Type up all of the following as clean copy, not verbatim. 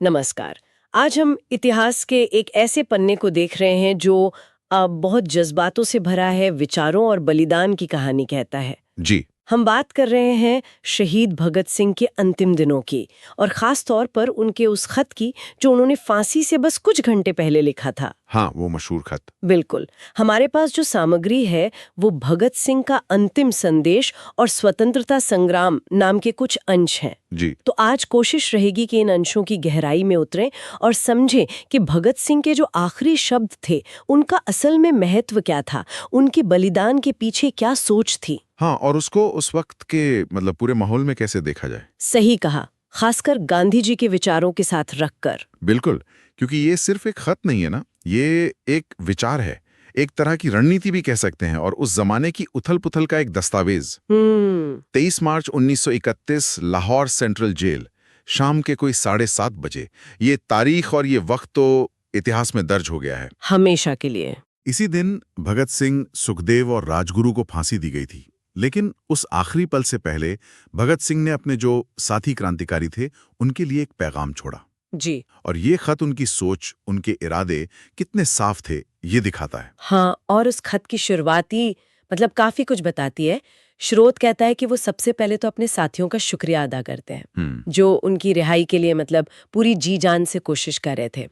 नमस्कार। आज हम इतिहास के एक ऐसे पन्ने को देख रहे हैं जो बहुत जज्बातों से भरा है, विचारों और बलिदान की कहानी कहता है। जी। हम बात कर रहे हैं शहीद भगत सिंह के अंतिम दिनों की, और खास तौर पर उनके उस खत की जो उन्होंने फांसी से बस कुछ घंटे पहले लिखा था। हाँ, वो मशहूर खत। बिल्कुल। हमारे पास जो सामग्री है वो भगत सिंह का अंतिम संदेश और स्वतंत्रता संग्राम नाम के कुछ अंश हैं। जी। तो आज कोशिश रहेगी कि इन अंशों की गहराई में उतरें और समझें कि भगत सिंह के जो आखिरी शब्द थे उनका असल में महत्व क्या था, उनके बलिदान के पीछे क्या सोच थी। हाँ, और उसको उस वक्त के पूरे माहौल में कैसे देखा जाए। सही कहा, खासकर गांधी जी के विचारों के साथ रखकर। बिल्कुल, क्योंकि ये सिर्फ एक खत नहीं है ना, ये एक विचार है, एक तरह की रणनीति भी कह सकते हैं, और उस जमाने की उथल-पुथल का एक दस्तावेज। 23 मार्च 1931 लाहौर सेंट्रल जेल, शाम के कोई 7:30 बजे। ये तारीख और ये वक्त तो इतिहास में दर्ज हो गया है हमेशा के लिए। इसी दिन भगत सिंह, सुखदेव और राजगुरु को फांसी दी गई थी। लेकिन उस आखिरी पल से पहले भगत सिंह ने अपने जो साथी क्रांतिकारी थे उनके लिए एक पैगाम छोड़ा। जी। और ये खत उनकी सोच, उनके इरादे कितने साफ थे ये दिखाता है। हाँ, और उस खत की शुरुआती काफी कुछ बताती है। स्रोत कहता है कि वो सबसे पहले तो अपने साथियों का शुक्रिया अदा करते हैं जो उनकी रिहाई के लिए पूरी जी जान से कोशिश कर रहे थे।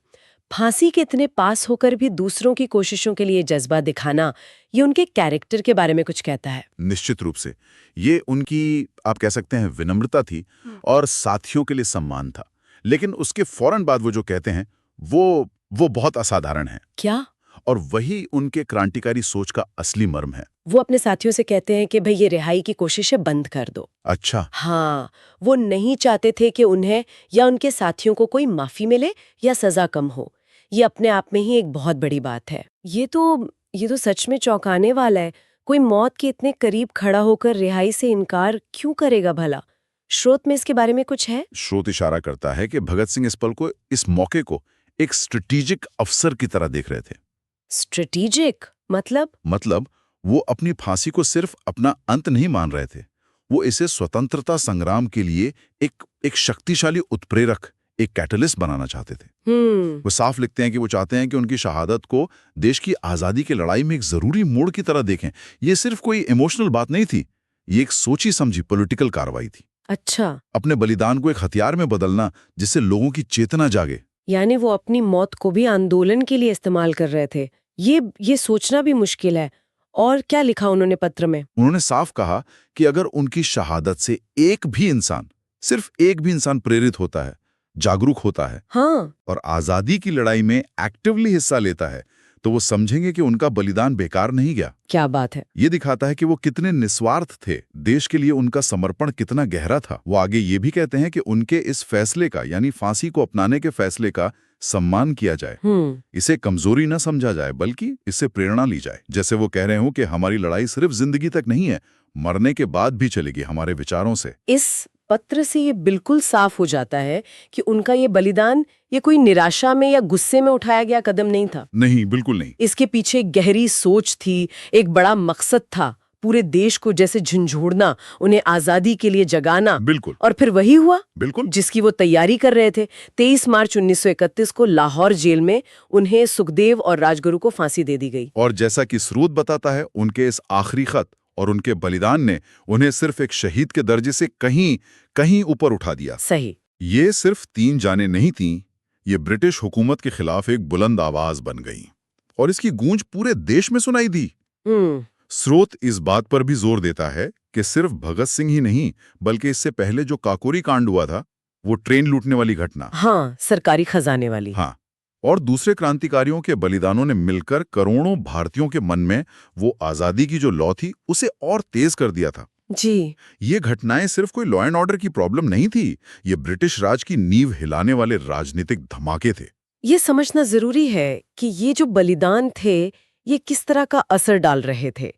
फांसी के इतने पास होकर भी दूसरों की कोशिशों के लिए जज्बा दिखाना, ये उनके कैरेक्टर के बारे में कुछ कहता है। निश्चित रूप से ये उनकी, आप कह सकते हैं, विनम्रता थी और साथियों के लिए सम्मान था। लेकिन उसके फौरन बाद वो जो कहते हैं वो बहुत असाधारण है। क्या? और वही उनके क्रांतिकारी सोच का असली मर्म है। वो अपने साथियों से कहते हैं कि भाई ये रिहाई की कोशिशें बंद कर दो। अच्छा। हाँ, वो नहीं चाहते थे कि उन्हें या उनके साथियों को कोई माफी मिले या सजा कम हो। ये अपने आप में ही एक बहुत बड़ी बात है। ये तो सच में चौंकाने वाला है। कोई मौत के इतने करीब खड़ा होकर रिहाई से इनकार क्यों करेगा भला? स्रोत में इसके बारे में कुछ है? स्रोत इशारा करता है कि भगत सिंह इस पल को, इस मौके को एक स्ट्रेटेजिक अवसर की तरह देख रहे थे। स्ट्रेटेजिक मतलब? वो अपनी फांसी को सिर्फ अपना अंत नहीं मान रहे थे, वो इसे स्वतंत्रता संग्राम के लिए एक शक्तिशाली उत्प्रेरक, एक कैटलिस्ट बनाना चाहते थे। वो साफ लिखते हैं कि वो चाहते हैं कि उनकी शहादत को देश की आजादी की लड़ाई में एक जरूरी मोड़ की तरह देखें। ये सिर्फ कोई इमोशनल बात नहीं थी, ये एक सोची समझी पॉलिटिकल कार्रवाई थी। अच्छा। अपने बलिदान को एक हथियार में बदलना जिससे लोगों की चेतना जागे। यानी वो अपनी मौत को भी आंदोलन के लिए इस्तेमाल कर रहे थे। ये सोचना भी मुश्किल है। और क्या लिखा उन्होंने पत्र में? उन्होंने साफ कहा कि अगर उनकी शहादत से एक भी इंसान, सिर्फ एक भी इंसान प्रेरित होता है, जागरूक होता है, हाँ, और आजादी की लड़ाई में एक्टिवली हिस्सा लेता है, तो वो समझेंगे कि उनका बलिदान बेकार नहीं गया। क्या बात है। ये दिखाता है कि वो कितने निस्वार्थ थे, देश के लिए उनका समर्पण कितना गहरा था। वो आगे ये भी कहते हैं कि उनके इस फैसले का, यानी फांसी को अपनाने के फैसले का सम्मान किया जाए, इसे कमजोरी न समझा जाए, बल्कि इससे प्रेरणा ली जाए। जैसे वो कह रहे हो कि हमारी लड़ाई सिर्फ जिंदगी तक नहीं है, मरने के बाद भी चलेगी हमारे विचारों से। इस पत्र से ये बिल्कुल साफ हो जाता है कि उनका ये बलिदान ये कोई निराशा में या गुस्से में उठाया गया कदम नहीं था। नहीं, बिल्कुल नहीं। इसके पीछे एक गहरी सोच थी, एक बड़ा मकसद था, पूरे देश को जैसे झंझोड़ना, उन्हें आजादी के लिए जगाना। बिल्कुल। और फिर वही हुआ बिल्कुल, जिसकी वो तैयारी कर रहे थे। 23 मार्च 1931 को लाहौर जेल में उन्हें सुखदेव और राजगुरु को फांसी दे दी गई। और जैसा कि स्रोत बताता है, उनके इस आखिरी खत और उनके बलिदान ने उन्हें सिर्फ एक शहीद के दर्जे से कहीं ऊपर उठा दिया। सही। ये सिर्फ 3 जानें नहीं थीं, ये ब्रिटिश हुकूमत के खिलाफ एक बुलंद आवाज बन गई, और इसकी गूंज पूरे देश में सुनाई दी। स्रोत इस बात पर भी जोर देता है कि सिर्फ भगत सिंह ही नहीं, बल्कि इससे पहले जो काकोरी कांड हुआ था, वो ट्रेन लूटने वाली घटना, हाँ, सरकारी खजाने वाली। हाँ, और दूसरे क्रांतिकारियों के बलिदानों ने मिलकर करोड़ों भारतीयों के मन में वो आजादी की जो लौ थी उसे और तेज कर दिया था। जी। ये घटनाएं सिर्फ कोई लॉ एंड ऑर्डर की प्रॉब्लम नहीं थी, ये ब्रिटिश राज की नींव हिलाने वाले राजनीतिक धमाके थे। ये समझना जरूरी है कि ये जो बलिदान थे ये किस तरह का असर डाल रहे थे।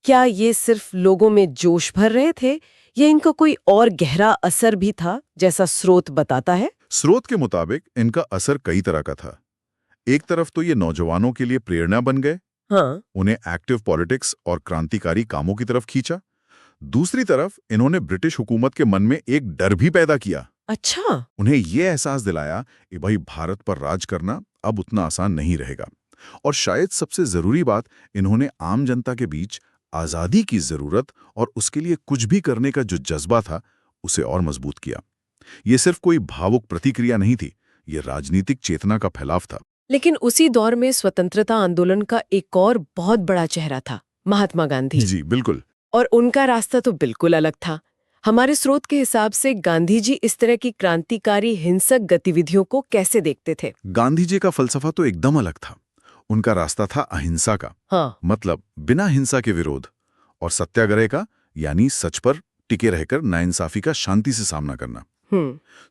क्या ये सिर्फ लोगों में जोश भर रहे थे या इनका कोई और गहरा असर भी था, जैसा स्रोत बताता है? स्रोत के मुताबिक इनका असर कई तरह का था। एक तरफ तो ये नौजवानों के लिए प्रेरणा बन गए, हाँ। उन्हें एक्टिव पॉलिटिक्स और क्रांतिकारी कामों की तरफ खींचा। दूसरी तरफ इन्होंने ब्रिटिश हुकूमत के मन में एक डर भी पैदा किया अच्छा। उन्हें ये एहसास दिलाया कि भाई भारत पर राज करना अब उतना आसान नहीं रहेगा। और शायद सबसे जरूरी बात, इन्होंने आम जनता के बीच आजादी की जरूरत और उसके लिए कुछ भी करने का जो जज्बा था उसे और मजबूत किया। ये सिर्फ कोई भावुक प्रतिक्रिया नहीं थी, ये राजनीतिक चेतना का फैलाव था। लेकिन उसी दौर में स्वतंत्रता आंदोलन का एक और बहुत बड़ा चेहरा था, महात्मा गांधी। जी बिल्कुल। और उनका रास्ता तो बिल्कुल अलग था। हमारे स्रोत के हिसाब से गांधी जी इस तरह की क्रांतिकारी हिंसक गतिविधियों को कैसे देखते थे? गांधी जी का फलसफा तो एकदम अलग था। उनका रास्ता था अहिंसा का। हाँ। मतलब बिना हिंसा के विरोध, और सत्याग्रह का, यानी सच पर टिके रहकर नाइंसाफी का शांति से सामना करना।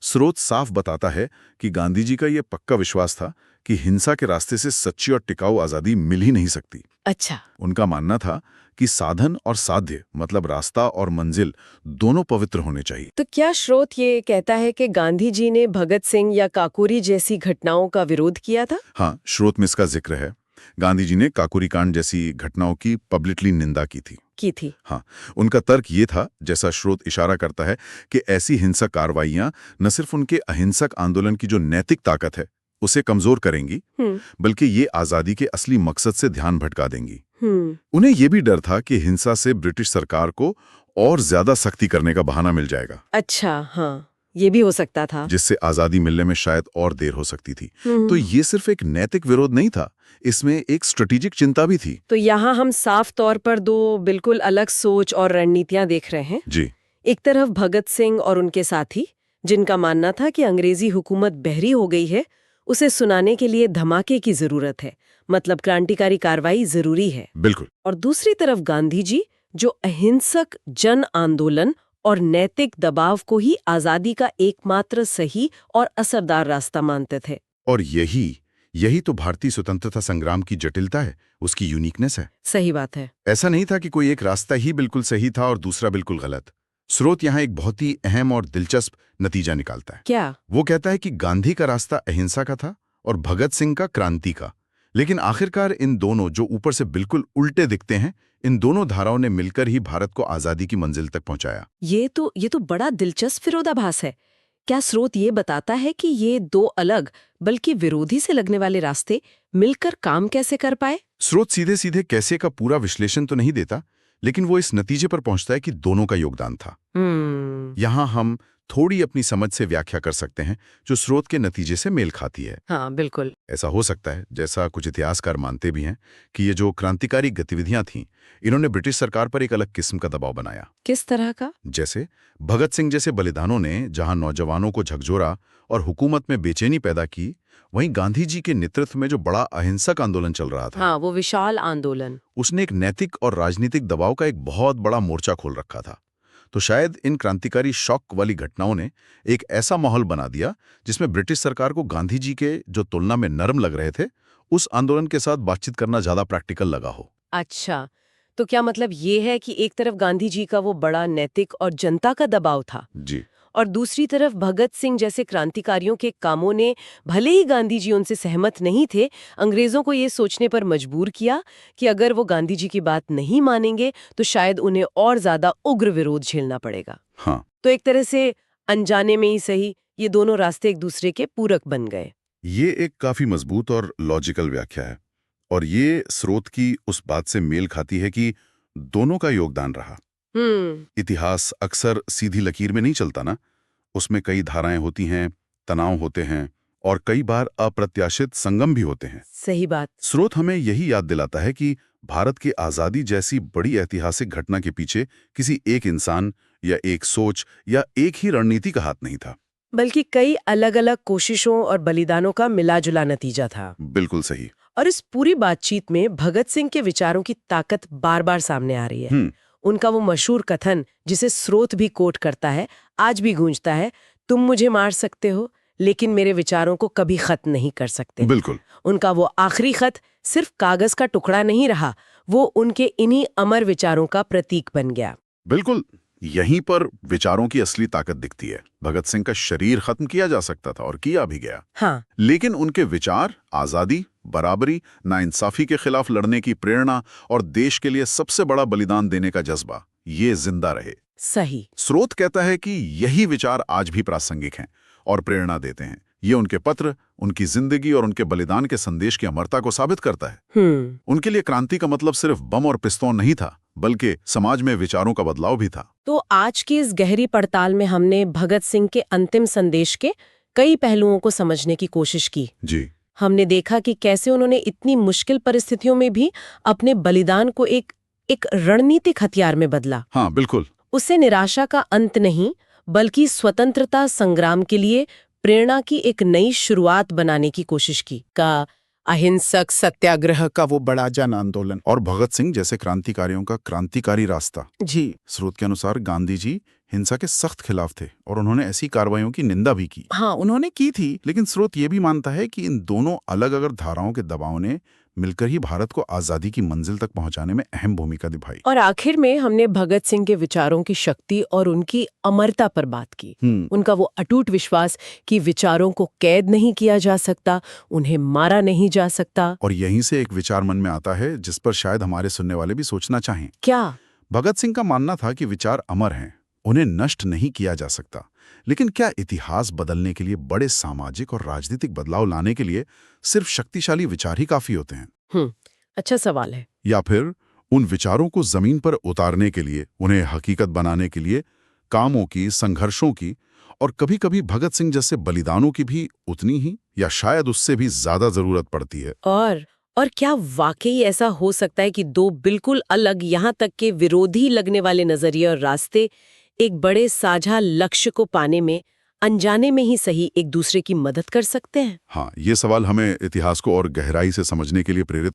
स्रोत साफ बताता है कि गांधी जी का यह पक्का विश्वास था कि हिंसा के रास्ते से सच्ची और टिकाऊ आजादी मिल ही नहीं सकती। अच्छा। उनका मानना था कि साधन और साध्य, मतलब रास्ता और मंजिल, दोनों पवित्र होने चाहिए। तो क्या स्रोत ये कहता है कि गांधी जी ने भगत सिंह या काकोरी जैसी घटनाओं का विरोध किया था? हाँ, स्रोत में इसका जिक्र है। गांधी जी ने काकोरी कांड जैसी घटनाओं की पब्लिकली निंदा की थी। हाँ, उनका तर्क ये था, जैसा स्रोत इशारा करता है, कि ऐसी हिंसक कार्रवाइयां न सिर्फ उनके अहिंसक आंदोलन की जो नैतिक ताकत है उसे कमजोर करेंगी, बल्कि ये आजादी के असली मकसद से ध्यान भटका देंगी। उन्हें यह भी डर था कि हिंसा से ब्रिटिश सरकार को और ज्यादा सख्ती करने का बहाना मिल जाएगा। अच्छा, हाँ, ये भी हो सकता था, जिससे आजादी मिलने में शायद और देर हो सकती थी। तो ये सिर्फ एक नैतिक विरोध नहीं था, इसमें एक स्ट्रेटेजिक चिंता भी थी। तो यहाँ हम साफ तौर पर दो बिल्कुल अलग सोच और रणनीतियां देख रहे हैं। जी। एक तरफ भगत सिंह और उनके साथी, जिनका मानना था कि अंग्रेजी हुकूमत बहरी हो गई है, उसे सुनाने के लिए धमाके की जरूरत है, मतलब क्रांतिकारी कार्रवाई जरूरी है। बिल्कुल। और दूसरी तरफ गांधी जी, जो अहिंसक जन आंदोलन और नैतिक दबाव को ही आजादी का एकमात्र सही और असरदार रास्ता मानते थे। और यही तो भारतीय स्वतंत्रता संग्राम की जटिलता है, उसकी यूनिकनेस है। सही बात है। ऐसा नहीं था कि कोई एक रास्ता ही बिल्कुल सही था और दूसरा बिल्कुल गलत। स्रोत यहाँ एक बहुत ही अहम और दिलचस्प नतीजा निकालता है। क्या? वो कहता है कि गांधी का रास्ता अहिंसा का था और भगत सिंह का क्रांति का, लेकिन आखिरकार इन दोनों, जो ऊपर से बिल्कुल उल्टे दिखते हैं, इन दोनों धाराओं ने मिलकर ही भारत को आजादी की मंजिल तक पहुंचाया। ये तो बड़ा दिलचस्प विरोधाभास है। क्या स्रोत ये बताता है कि ये दो अलग बल्कि विरोधी से लगने वाले रास्ते मिलकर काम कैसे कर पाए? स्रोत सीधे सीधे कैसे का पूरा विश्लेषण तो नहीं देता, लेकिन वो इस नतीजे पर पहुंचता है कि दोनों का योगदान था। यहाँ हम थोड़ी अपनी समझ से व्याख्या कर सकते हैं जो स्रोत के नतीजे से मेल खाती है। हाँ, बिल्कुल। ऐसा हो सकता है, जैसा कुछ इतिहासकार मानते भी हैं, कि ये जो क्रांतिकारी गतिविधियां थीं, इन्होंने ब्रिटिश सरकार पर एक अलग किस्म का दबाव बनाया। किस तरह का? जैसे भगत सिंह जैसे बलिदानों ने जहां नौजवानों को झकझोरा और हुकूमत में बेचैनी पैदा की, वहीं गांधी जी के नेतृत्व में जो बड़ा अहिंसक आंदोलन चल रहा था, हाँ, वो विशाल आंदोलन, उसने एक नैतिक और राजनीतिक दबाव का एक बहुत बड़ा मोर्चा खोल रखा था। तो शायद इन क्रांतिकारी शौक वाली घटनाओं ने एक ऐसा माहौल बना दिया जिसमें ब्रिटिश सरकार को गांधी जी के, जो तुलना में नरम लग रहे थे, उस आंदोलन के साथ बातचीत करना ज्यादा प्रैक्टिकल लगा हो। अच्छा, तो क्या मतलब ये है कि एक तरफ गांधी जी का वो बड़ा नैतिक और जनता का दबाव था, जी, और दूसरी तरफ भगत सिंह जैसे क्रांतिकारियों के कामों ने, भले ही गांधी जी उनसे सहमत नहीं थे, अंग्रेजों को ये सोचने पर मजबूर किया कि अगर वो गांधी जी की बात नहीं मानेंगे तो शायद उन्हें और ज्यादा उग्र विरोध झेलना पड़ेगा। हाँ, तो एक तरह से अनजाने में ही सही, ये दोनों रास्ते एक दूसरे के पूरक बन गए। ये एक काफी मजबूत और लॉजिकल व्याख्या है, और ये स्रोत की उस बात से मेल खाती है कि दोनों का योगदान रहा। इतिहास अक्सर सीधी लकीर में नहीं चलता ना, उसमें कई धाराएं होती हैं, तनाव होते हैं, और कई बार अप्रत्याशित संगम भी होते हैं। सही बात। स्रोत हमें यही याद दिलाता है कि भारत की आजादी जैसी बड़ी ऐतिहासिक घटना के पीछे किसी एक इंसान या एक सोच या एक ही रणनीति का हाथ नहीं था, बल्कि कई अलग अलग कोशिशों और बलिदानों का मिलाजुला नतीजा था। बिल्कुल सही। और इस पूरी बातचीत में भगत सिंह के विचारों की ताकत बार बार सामने आ रही है। उनका वो मशहूर कथन, जिसे स्रोत भी कोट करता है, आज भी गूंजता है, तुम मुझे मार सकते हो लेकिन मेरे विचारों को कभी खत्म नहीं कर सकते। बिल्कुल। उनका वो आखिरी खत सिर्फ कागज का टुकड़ा नहीं रहा, वो उनके इन्हीं अमर विचारों का प्रतीक बन गया। बिल्कुल, यहीं पर विचारों की असली ताकत दिखती है। भगत सिंह का शरीर खत्म किया जा सकता था और किया भी गया, हाँ, लेकिन उनके विचार, आजादी, बराबरी, नाइंसाफी के खिलाफ लड़ने की प्रेरणा और देश के लिए सबसे बड़ा बलिदान देने का जज्बा, ये जिंदा रहे। सही। स्रोत कहता है कि यही विचार आज भी प्रासंगिक हैं और प्रेरणा देते हैं। ये उनके पत्र, उनकी जिंदगी और उनके बलिदान के संदेश की अमरता को साबित करता है। उनके लिए क्रांति का मतलब सिर्फ बम और पिस्तौल नहीं था, बल्कि समाज में विचारों का बदलाव भी था। तो आज की इस गहरी पड़ताल में हमने भगत सिंह के अंतिम संदेश के कई पहलुओं को समझने की कोशिश की। जी। हमने देखा कि कैसे उन्होंने इतनी मुश्किल परिस्थितियों में भी अपने बलिदान को एक रणनीतिक हथियार में बदला। हाँ, बिल्कुल। उससे निराशा का अंत नहीं, बल्कि स्वतंत्रता संग्राम के लिए प्रेरणा की एक नई शुरुआत बनाने की कोशिश की। का अहिंसक सत्याग्रह का वो बड़ा जन आंदोलन और भगत सिंह जैसे क्रांतिकारियों का क्रांतिकारी रास्ता। जी। स्रोत के अनुसार गांधी जी हिंसा के सख्त खिलाफ थे और उन्होंने ऐसी कार्रवाइयों की निंदा भी की। हाँ, उन्होंने की थी। लेकिन स्रोत ये भी मानता है कि इन दोनों अलग अलग धाराओं के दबाव ने मिलकर ही भारत को आजादी की मंजिल तक पहुंचाने में अहम भूमिका निभाई। और आखिर में हमने भगत सिंह के विचारों की शक्ति और उनकी अमरता पर बात की। उनका वो अटूट विश्वास कि विचारों को कैद नहीं किया जा सकता, उन्हें मारा नहीं जा सकता। और यहीं से एक विचार मन में आता है जिस पर शायद हमारे सुनने वाले भी सोचना चाहें। क्या? भगत सिंह का मानना था कि विचार अमर हैं, उन्हें नष्ट नहीं किया जा सकता। लेकिन क्या इतिहास बदलने के लिए, बड़े सामाजिक और राजनीतिक बदलाव लाने के लिए सिर्फ शक्तिशाली विचार ही काफी होते हैं? अच्छा सवाल है। या फिर उन विचारों को जमीन पर उतारने के लिए, उन्हें हकीकत बनाने के लिए कामों की, संघर्षों की और कभी-कभी भगत सिंह जैसे बलिदानों की भी उतनी ही या शायद उससे भी ज्यादा जरूरत पड़ती है? और क्या वाकई ऐसा हो सकता है कि दो बिल्कुल अलग, यहाँ तक के विरोधी लगने वाले नजरिए और रास्ते एक बड़े साझा लक्ष्य को पाने में अनजाने में ही सही एक दूसरे की मदद कर सकते हैं? हाँ, ये सवाल हमें इतिहास को और गहराई से समझने के लिए प्रेरित